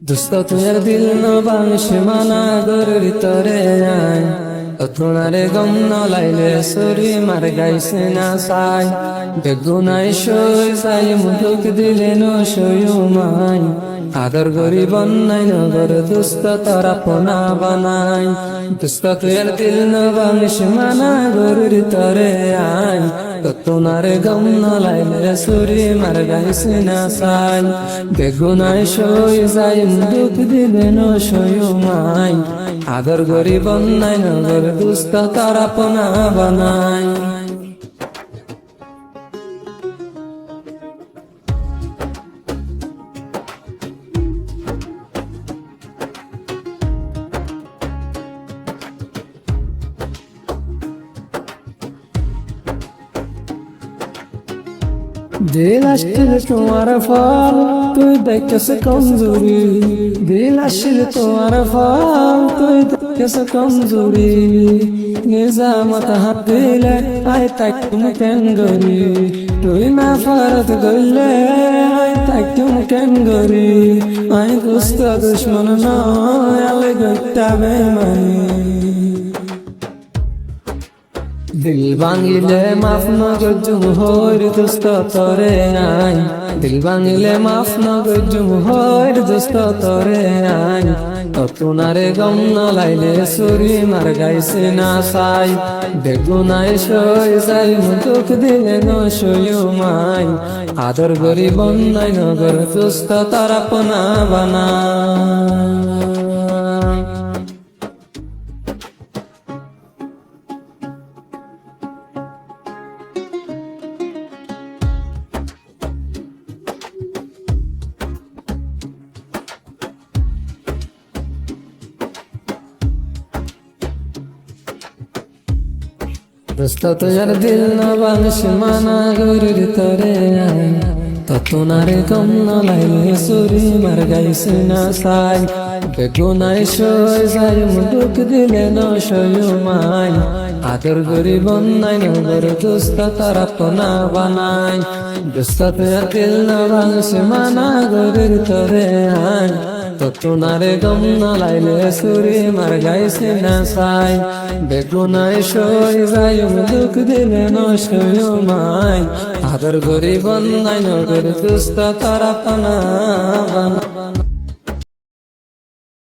দুস্ত তুয়ার দিল নবাংশ মানা গরুর তরে আয় তোনারে গম নলাইলে সরি মার গাইছে না সাই বেগুনাই সই সাই মুদুক দিলে ন সয়ুমাই আদর গরি বন্যাই নগর দুস্ত তরা পোনা বানাই দুস্ত তুয়ার দিল নবাংশ মানা গরুর তরে আয় তোনারে গম নলাইলে সরি মার গাইছে না সাই বেগুনাই সই সাই মুদুক দিলে ন সয়ুমাই আদর গরি বন্যাই নগর দুস্ত তারা পোনা বানাই दिल आशिल तुम्हारा फाल तू देख से कमजोरी दिल आशिल तुम्हारा फाल तू देख से कमजोरी निजामत हाथ दिले आय तक तुम केंगरी तू ना फरत गले आय तक तुम केंगरी आय दोस्त दुश्मन ना आले गट्टा बेमानी दिल बांगिले माफ न गजुम होर दोस्त तोरे आय दिल बांगिले माफ न गजुम होर दोस्त तोरे आय তোনারে গম নলাইলে সুরি মার গাইছে না সাই বেগুনাই সই যাই মুদুক দিলে ন সয়ুমাই আদর গরি বন্যাই নগর দুস্ত তারা পোনা বানাই दोस्त तुझार दिल नबांश माना गरुर तोरे आय তোনারে গম নলাইলে সুরি মার গাইছে না সাই বেগুনাই সই যাই মুদুক দিলে ন সয়ুমাই আদর গরি বন্যাই নগর দুস্ত তারা পোনা বানাই দুস্ত তুয়ার দিল নবাংশ মানা গরুর তরে আয় তোনারে গম নলাইলে সুরি মার গাইছে না সাই বেগুনাই সই যাই মুদুক দিলে ন সয়ুমাই আদর গরি বন্যাই নগর দুস্ত তারা পোনা বানাই